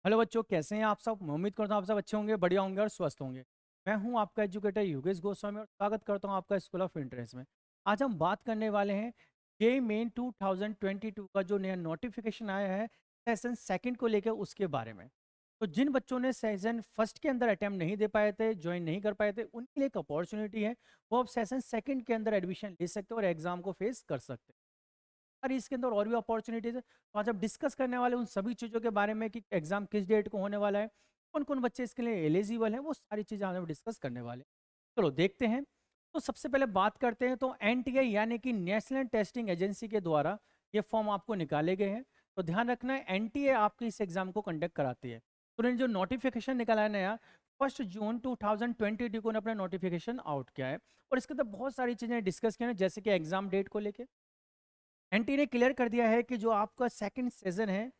Hello बच्चों, कैसे हैं आप सब। मैं उम्मीद करता हूँ आप सब अच्छे होंगे, बढ़िया होंगे और स्वस्थ होंगे। मैं हूँ आपका एजुकेटर योगेश गोस्वामी और स्वागत करता हूँ आपका स्कूल ऑफ इंटरेस्ट में। आज हम बात करने वाले हैं जे मेन 2022 का जो नया नोटिफिकेशन आया है सेशन सेकंड को लेकर उसके बारे में। तो जिन बच्चों ने सेशन फर्स्ट के अंदर अटैम्प्ट नहीं दे पाए थे, ज्वाइन नहीं कर पाए थे, उनके लिए एक अपॉर्चुनिटी है। वो अब सेशन सेकंड के अंदर एडमिशन ले सकते हैं और एग्जाम को फेस कर सकते हैं। और इसके अंदर और भी अपॉर्चुनिटीज है, तो आज हम डिस्कस करने वाले उन सभी चीज़ों के बारे में कि एग्जाम किस डेट को होने वाला है, कौन कौन बच्चे इसके लिए एलिजिबल हैं, वो सारी चीज़ें आज हम डिस्कस करने वाले हैं। चलो देखते हैं। तो सबसे पहले बात करते हैं, तो एनटीए यानी कि नेशनल टेस्टिंग एजेंसी के द्वारा ये फॉर्म आपको निकाले गए हैं। तो ध्यान रखना है, एनटीए आपकी इस एग्जाम को कंडक्ट कराती है। तो उन्होंने जो नोटिफिकेशन निकाला है नया 1 जून 2022 को अपना नोटिफिकेशन आउट किया है। और इसके अंदर बहुत सारी चीज़ें डिस्कस की हैं, जैसे कि एग्जाम डेट को लेकर एनटी ने क्लियर कर दिया है कि जो आपका सेकंड सीजन है,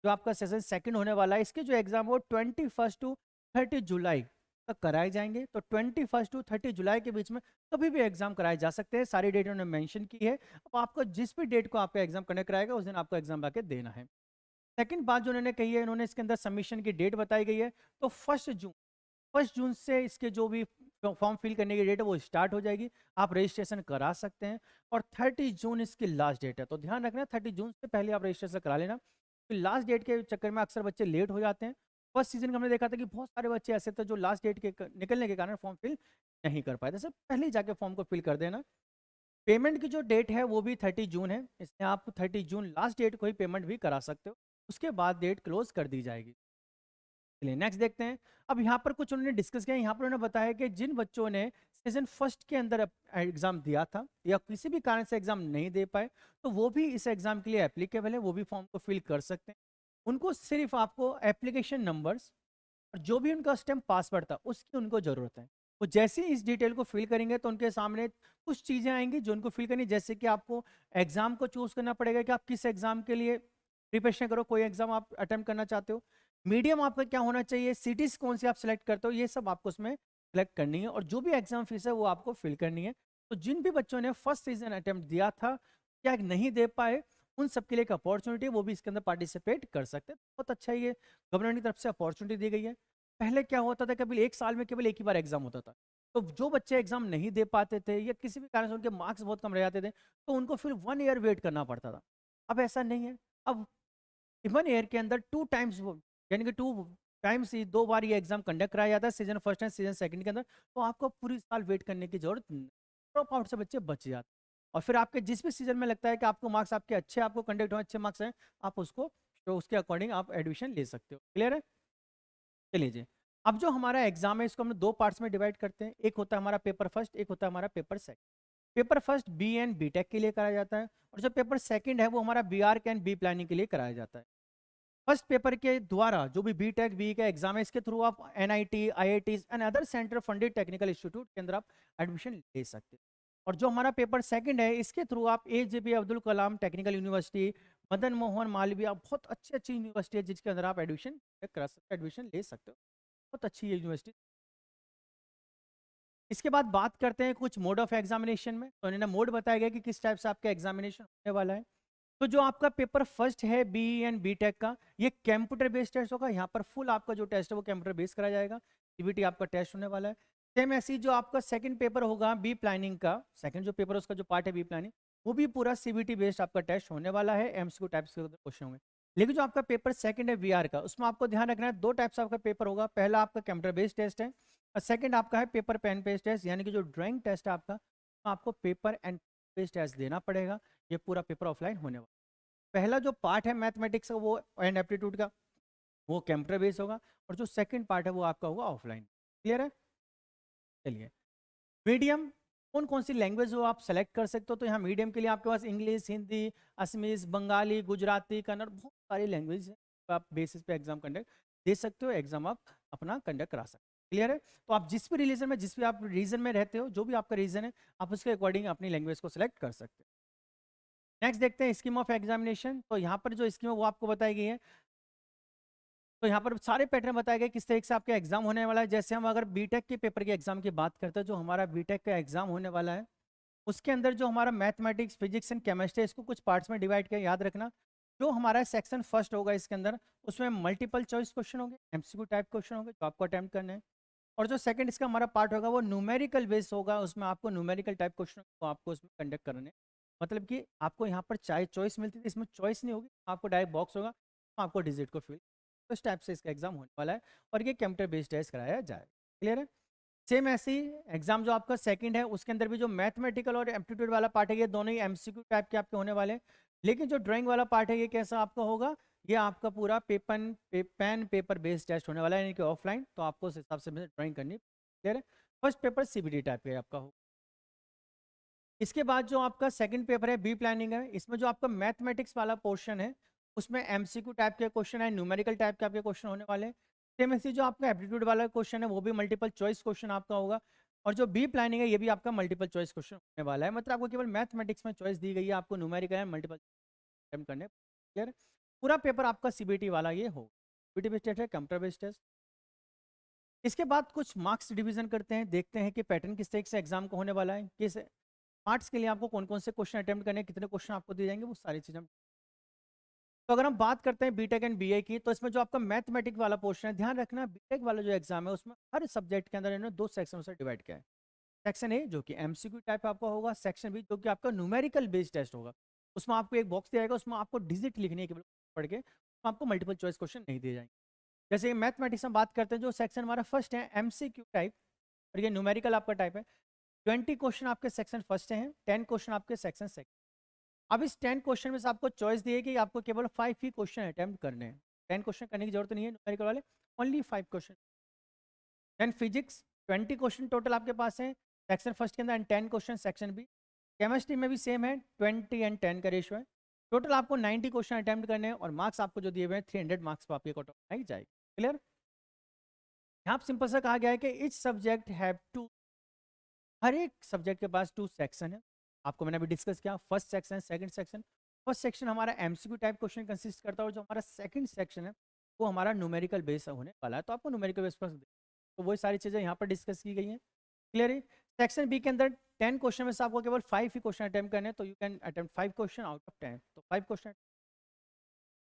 जो आपका सीजन सेकंड होने वाला है, इसके जो एग्जाम वो 21 टू 30 जुलाई तक कराए जाएंगे। तो 21 टू 30 जुलाई के बीच में कभी भी एग्जाम कराए जा सकते हैं। सारी डेट उन्होंने मेंशन की है। अब आपको जिस भी डेट को आपका एग्जाम कंडक्ट कराएगा उस दिन आपको एग्जाम आके देना है। सेकंड बात जो उन्होंने कही है, इन्होंने इसके अंदर सबमिशन की डेट बताई गई है। तो 1 जून से इसके जो भी फॉर्म फिल करने की डेट है वो स्टार्ट हो जाएगी। आप रजिस्ट्रेशन करा सकते हैं और 30 जून इसकी लास्ट डेट है। तो ध्यान रखना, 30 जून से पहले आप रजिस्ट्रेशन करा लेना। तो लास्ट डेट के चक्कर में अक्सर बच्चे लेट हो जाते हैं। फर्स्ट सीजन का हमने देखा था कि बहुत सारे बच्चे ऐसे थे जो लास्ट डेट के निकलने के कारण फॉर्म फिल नहीं कर पाए थे। सर पहले ही जाके फॉर्म को फिल कर देना। पेमेंट की जो डेट है वो भी 30 जून है, इसलिए आप 30 जून लास्ट डेट को ही पेमेंट भी करा सकते हो। उसके बाद डेट क्लोज कर दी जाएगी। चलिए नेक्स्ट देखते हैं। अब यहाँ पर कुछ उन्होंने डिस्कस किया। यहाँ पर उन्होंने बताया कि जिन बच्चों ने सीजन फर्स्ट के अंदर एग्जाम दिया था या किसी भी कारण से एग्जाम नहीं दे पाए, तो वो भी इस एग्जाम के लिए एप्लीकेबल है, वो भी फॉर्म को फिल कर सकते हैं। उनको सिर्फ आपको एप्लीकेशन नंबर्स और जो भी उनका स्टेम पासवर्ड था उसकी उनको जरूरत है। वो जैसे ही इस डिटेल को फिल करेंगे तो उनके सामने कुछ चीज़ें आएंगी जो उनको फिल करनी, जैसे कि आपको एग्जाम को चूज करना पड़ेगा कि आप किस एग्जाम के लिए प्रिपरेशन करो, कोई एग्जाम आप अटेम्प्ट करना चाहते हो, मीडियम आपका क्या होना चाहिए, सिटीज कौन सी आप सेलेक्ट करते हो, ये सब आपको उसमें सेलेक्ट करनी है। और जो भी एग्जाम फीस है वो आपको फिल करनी है। तो जिन भी बच्चों ने फर्स्ट सीजन अटेम्प्ट दिया था या नहीं दे पाए, उन सबके लिए एक अपॉर्चुनिटी, वो भी इसके अंदर पार्टिसिपेट कर सकते हैं। बहुत अच्छा ये गवर्नमेंट की तरफ से अपॉर्चुनिटी दी गई है। पहले क्या होता था, कभी एक साल में केवल एक ही बार एग्जाम होता था। तो जो बच्चे एग्जाम नहीं दे पाते थे या किसी भी कारण से उनके मार्क्स बहुत कम रह जाते थे, तो उनको फिर 1 ईयर वेट करना पड़ता था। अब ऐसा नहीं है। अब 1 ईयर के अंदर 2 टाइम्स, यानी कि 2 टाइम्स ही 2 बार ये एग्जाम कंडक्ट कराया जाता है, season first and season second के अंदर। तो आपको पूरी साल वेट करने की जरूरत नहीं, ड्रॉप आउट से बच्चे बच जाते हैं। और फिर आपके जिस भी सीजन में लगता है कि आपको मार्क्स आपके अच्छे, आपको कंडक्ट हो अच्छे मार्क्स हैं, आप उसको तो उसके अकॉर्डिंग आप एडमिशन ले सकते हो। क्लियर है। चलिए जी। अब जो हमारा एग्जाम है इसको हम दो पार्ट्स में डिवाइड करते हैं। एक होता है हमारा पेपर फर्स्ट, एक होता है हमारा paper second. Paper first B and B tech के लिए कराया जाता है और जो पेपर सेकंड है वो हमारा B arch and B planning के लिए कराया जाता है। फर्स्ट पेपर के द्वारा जो भी बी टेक बी का एग्जाम है, इसके थ्रू आप NIT, IITs and other centre funded technical institute के अंदर आप एडमिशन ले सकते हैं। और जो हमारा पेपर सेकंड है, इसके थ्रू आप AJP Abdul Kalam technical university, Madan Mohan Malviya, बहुत अच्छी अच्छी यूनिवर्सिटी है जिसके अंदर आप एडमिशन करा सकते, एडमिशन ले सकते हो। बहुत अच्छी है यूनिवर्सिटी। इसके बाद बात करते हैं कुछ मोड ऑफ एग्जामिनेशन में। तो इन्होंने मोड बताया गया कि किस टाइप से आपका एग्जामिनेशन होने वाला है। तो जो आपका पेपर फर्स्ट है बी एंड बी टेक का, ये कंप्यूटर बेस्ड टेस्ट होगा। यहाँ पर फुल आपका जो टेस्ट है वो कंप्यूटर बेस्ड कराया जाएगा। सीबीटी आपका टेस्ट होने वाला है। सेम ऐसी जो आपका सेकंड पेपर होगा बी प्लानिंग का, सेकंड जो पेपर उसका जो पार्ट है बी प्लानिंग, वो भी पूरा सीबीटी बेस्ड आपका टेस्ट होने वाला है। एमसीक्यू टाइप्स के क्वेश्चन होंगे। लेकिन जो आपका पेपर सेकंड है वीआर का, उसमें आपको ध्यान रखना है दो टाइप्स आपका पेपर होगा। पहला आपका कंप्यूटर बेस्ड टेस्ट है और सेकंड आपका है पेपर पेन पेस्ट टेस्ट, यानी कि जो ड्राइंग टेस्ट है आपका, आपको पेपर एंड पेस्ट टेस्ट देना पड़ेगा। ये पूरा पेपर ऑफलाइन होने वाला। पहला जो पार्ट है मैथमेटिक्स का वो एंड एप्टीट्यूड का, वो कंप्यूटर बेस होगा। और जो सेकंड पार्ट है वो आपका होगा ऑफलाइन। क्लियर है। चलिए, मीडियम कौन कौन सी लैंग्वेज हो आप सेलेक्ट कर सकते हो। तो यहाँ मीडियम के लिए आपके पास इंग्लिश, हिंदी, असमीज, बंगाली, गुजराती, कन्नड़, बहुत सारी लैंग्वेज है। तो आप बेसिस पे एग्जाम कंडक्ट दे सकते हो, एग्जाम आप अपना कंडक्ट करा सकते हो। क्लियर है। तो आप जिस भी रिलीजन में, जिस भी आप रीजन में रहते हो, जो भी आपका रीजन है, आप उसके अकॉर्डिंग अपनी लैंग्वेज को सिलेक्ट कर सकते हो। नेक्स्ट देखते हैं स्कीम ऑफ एग्जामिनेशन। तो यहाँ पर जो स्कीम है वो आपको बताई गई है। तो यहाँ पर सारे पैटर्न बताए गए किस तरीके से आपका एग्जाम होने वाला है। जैसे हम अगर बीटेक के पेपर के एग्जाम की बात करते हैं, जो हमारा बीटेक का एग्जाम होने वाला है, उसके अंदर जो हमारा मैथमेटिक्स, फिजिक्स एंड केमिस्ट्री, इसको कुछ पार्ट्स में डिवाइड किया, याद रखना। जो हमारा सेक्शन फर्स्ट होगा इसके अंदर, उसमें मल्टीपल चॉइस क्वेश्चन होंगे, एमसीक्यू टाइप क्वेश्चन होंगे जो आपको अटेम्प्ट करने हैं। और जो सेकंड इसका हमारा पार्ट होगा वो न्यूमेरिकल बेस होगा, उसमें आपको न्यूमेरिकल टाइप क्वेश्चन को आपको उसमें कंडक्ट करने हैं। मतलब कि आपको यहाँ पर चाहे चॉइस मिलती थी, इसमें चॉइस नहीं होगी, आपको डायरेक्ट बॉक्स होगा, तो आपको डिजिट को फिल, तो इस टाइप से इसका एग्जाम होने वाला है और ये कंप्यूटर बेस्ड टेस्ट कराया जाए। क्लियर है? सेम ऐसे ही एग्जाम जो आपका सेकंड है उसके अंदर भी जो मैथमेटिकल और एप्टीट्यूड वाला पार्ट है ये दोनों ही एमसीक्यू टाइप के आपके होने वाले हैं। लेकिन जो ड्राइंग वाला पार्ट है ये कैसा आपका होगा, ये आपका पूरा पेन पेपर बेस्ड टेस्ट होने वाला है, यानी कि ऑफलाइन, तो आपको उस हिसाब से ड्राइंग करनी। क्लियर है? फर्स्ट पेपर सीबीडी टाइप का आपका होगा। इसके बाद जो आपका सेकंड पेपर है बी प्लानिंग है, इसमें जो आपका मैथमेटिक्स वाला पोर्शन है उसमें एमसीक्यू टाइप के क्वेश्चन है, न्यूमेरिकल टाइप के आपके क्वेश्चन होने वाले हैं। सेम ऐसे जो आपका एप्टीट्यूड वाला क्वेश्चन है वो भी मल्टीपल चॉइस क्वेश्चन आपका होगा, और जो बी प्लानिंग है ये भी आपका मल्टीपल चॉइस क्वेश्चन होने वाला है। मतलब आपको केवल मैथमेटिक्स में चॉइस दी गई है, आपको न्यूमेरिकल है मल्टीपल अटेम्प्ट करने। क्लियर? पूरा पेपर आपका सीबीटी वाला ये हो, सीबीटी बेस्ड टेस्ट है, कंप्यूटर बेस्ड टेस्ट। इसके बाद कुछ मार्क्स डिवीजन करते हैं, देखते हैं कि पैटर्न किस तरीके से एग्जाम को होने वाला है, किस पार्ट्स के लिए आपको कौन कौन से क्वेश्चन अटेम्प्ट करने हैं, कितने क्वेश्चन आपको दिए जाएंगे, वो सारी चीज़ें हम। तो अगर हम बात करते हैं बीटेक एंड बीए की, तो इसमें जो आपका मैथमेटिक वाला पोर्शन है, ध्यान रखना बीटेक वाला जो एग्जाम है उसमें हर सब्जेक्ट के अंदर इन्होंने 2 सेक्शन से डिवाइड किया है। सेक्शन ए जो कि एमसीक्यू टाइप आपका होगा, सेक्शन बी जो कि आपका न्यूमेरिकल बेस्ड टेस्ट होगा। उसमें आपको एक बॉक्स दिया जाएगा, उसमें आपको डिजिट लिखने है केवल पढ़ के, तो आपको मल्टीपल चॉइस क्वेश्चन नहीं दिए जाएंगे। जैसे मैथमेटिक्स में बात करते हैं, जो सेक्शन हमारा फर्स्ट है एमसीक्यू टाइप, और ये न्यूमेरिकल आपका टाइप है। 20 क्वेश्चन आपके सेक्शन फर्स्ट हैं, 10 क्वेश्चन आपके सेक्शन सेकंड। अब इस 10 क्वेश्चन में से आपको चॉइस दी है कि आपको केवल 5 ही क्वेश्चन अटेम्प्ट करने हैं। 10 क्वेश्चन करने की जरूरत नहीं है न्यूमेरिकल वाले, only 5 question. Then physics 20 question total आपके पास है सेक्शन फर्स्ट के अंदर, and 10 question section B. Chemistry में भी सेम है, 20 एंड 10 का रेशियो है। टोटल आपको 90 क्वेश्चन अटेम्प्ट करने हैं, और मार्क्स आपको जो दिए हुए हैं 300 मार्क्स पर आपके कट ऑफ आई जाएगी। क्लियर? यहाँ सिंपल सा कहा गया है कि इच सब्जेक्ट हैव टू, हर एक सब्जेक्ट के पास 2 सेक्शन है। आपको मैंने अभी डिस्कस किया, first section second section. First section हमारा एमसीक्यू टाइप क्वेश्चन कंसिस्ट करता है, और जो हमारा सेकंड सेक्शन है वो हमारा न्यूमेरिकल बेस होने वाला है, तो आपको न्यूमेरिकल बेस पर, तो वही सारी चीज़ें यहाँ पर डिस्कस की गई हैं। क्लियर है? सेक्शन बी के अंदर 10 क्वेश्चन में से आपको केवल 5 ही क्वेश्चन अटेम्प्ट करने हैं, तो you can attempt 5 question out of 10, तो 5 क्वेश्चन।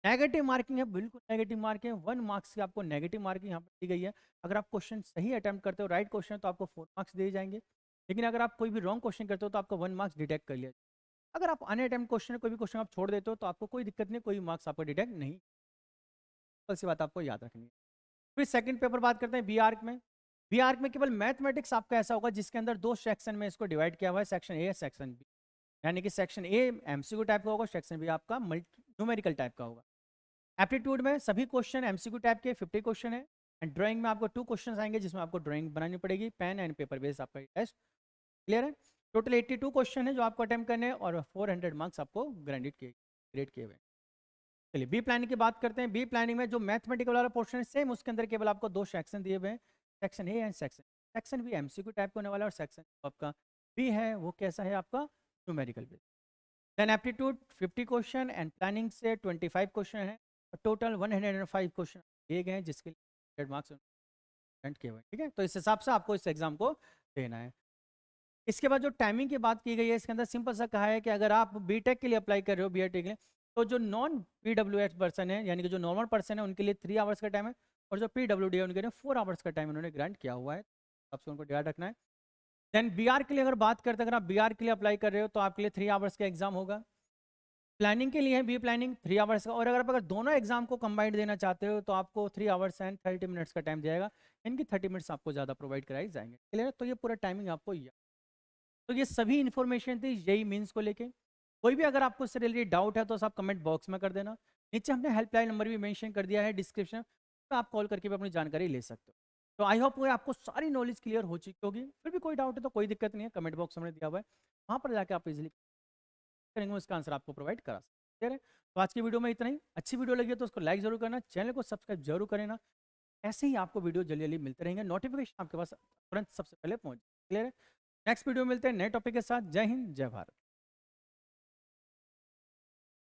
नेगेटिव मार्किंग है, बिल्कुल नेगेटिव मार्किंग है, 1 मार्क्स की आपको नेगेटिव मार्किंग यहाँ पर दी गई है। अगर आप क्वेश्चन सही अटेम्प्ट करते हो, राइट क्वेश्चन, तो आपको 4 मार्क्स दिए जाएंगे। लेकिन अगर आप कोई भी रॉन्ग क्वेश्चन करते हो तो आपको 1 मार्क्स डिटेक्ट कर लिया। अगर आप अनअटेम्प्ट क्वेश्चन कोई भी क्वेश्चन आप छोड़ देते हो तो आपको कोई दिक्कत नहीं, कोई मार्क्स आपको डिटेक्ट नहीं। सिंपल सी बात आपको याद रखनी है। फिर सेकंड पेपर बात करते हैं बी आर्क में। बी आर्क में केवल मैथमेटिक्स आपका ऐसा होगा जिसके अंदर 2 सेक्शन में इसको डिवाइड किया हुआ है, सेक्शन ए सेक्शन बी। यानी कि सेक्शन ए एमसीक्यू टाइप का होगा, सेक्शन बी आपका न्यूमेरिकल टाइप का होगा। एप्टीट्यूड में सभी क्वेश्चन एमसीक्यू टाइप के 50 क्वेश्चन है, एंड ड्राइंग में आपको 2 क्वेश्चन आएंगे जिसमें आपको ड्राइंग बनानी पड़ेगी, पेन एंड पेपर बेस्ड आपका टेस्ट। क्लियर है? टोटल 82 क्वेश्चन है जो आपको अटेम्प्ट करने हैं, और 400 मार्क्स आपको ग्रेड किए हुए। चलिए बी प्लानिंग की बात करते हैं। बी प्लानिंग में जो मैथमेटिकल वाला पोर्शन है सेम, उसके अंदर केवल आपको 2 सेक्शन दिए हुए हैं, section A and section. Section B MCQ type का होने वाला है, और सेक्शन आपका बी है वो कैसा है आपका numerical based. Then aptitude 50 question and planning से 25 क्वेश्चन है, और टोटल 105 क्वेश्चन दिए गए हैं जिसके लिए 100 मार्क्स किए हुए हैं। ठीक है, तो इस हिसाब से आपको इस एग्जाम को देना है। इसके बाद जो टाइमिंग की बात की गई है इसके अंदर सिंपल सा कहा है कि अगर आप बीटेक के लिए अप्लाई कर रहे हो, बीटेक के लिए, तो जो नॉन पीडब्ल्यूएस पर्सन है, यानी कि जो नॉर्मल पर्सन है, उनके लिए 3 आवर्स का टाइम है, और जो पीडब्ल्यूडी है उनके लिए 4 आवर्स का टाइम उन्होंने ग्रांट किया हुआ है, आपसे उनको ध्यान रखना है। देन बीआर के लिए अगर बात करते हैं, अगर आप बीआर के लिए अप्लाई कर रहे हो तो आपके लिए 3 आवर्स का एग्जाम होगा। प्लानिंग के लिए है बी प्लानिंग 3 आवर्स का, और अगर आप दोनों एग्जाम को कंबाइंड देना चाहते हो तो आपको 3 आवर्स एंड 30 मिनट्स का टाइम दिएगा, इनकी 30 मिनट्स आपको ज़्यादा प्रोवाइड कराई जाएंगे। क्लियर? तो ये पूरा टाइमिंग आपको तो ये सभी इन्फॉर्मेशन थी जेई मीन्स को लेके। कोई भी अगर आपको इससे रिलेटेड डाउट है तो आप कमेंट बॉक्स में कर देना। नीचे हमने हेल्पलाइन नंबर भी मेंशन कर दिया है डिस्क्रिप्शन, तो आप कॉल करके भी अपनी जानकारी ले सकते हो। तो आई होप आपको सारी नॉलेज क्लियर हो चुकी होगी। फिर भी कोई डाउट है तो कोई दिक्कत नहीं है, कमेंट बॉक्स हमने दिया हुआ है, वहाँ पर जाकर आप इजिली करेंगे, उसका आंसर आपको प्रोवाइड करा सकते हैं। तो आज की वीडियो में इतना ही। अच्छी वीडियो लगी है तो उसको लाइक जरूर करना, चैनल को सब्सक्राइब जरूर करना। ऐसे ही आपको वीडियो जल्दी जल्दी मिलते रहेंगे, नोटिफिकेशन आपके पास तुरंत सबसे पहले पहुंच। क्लियर है? नेक्स्ट वीडियो मिलते हैं नए टॉपिक के साथ। जय हिंद, जय भारत।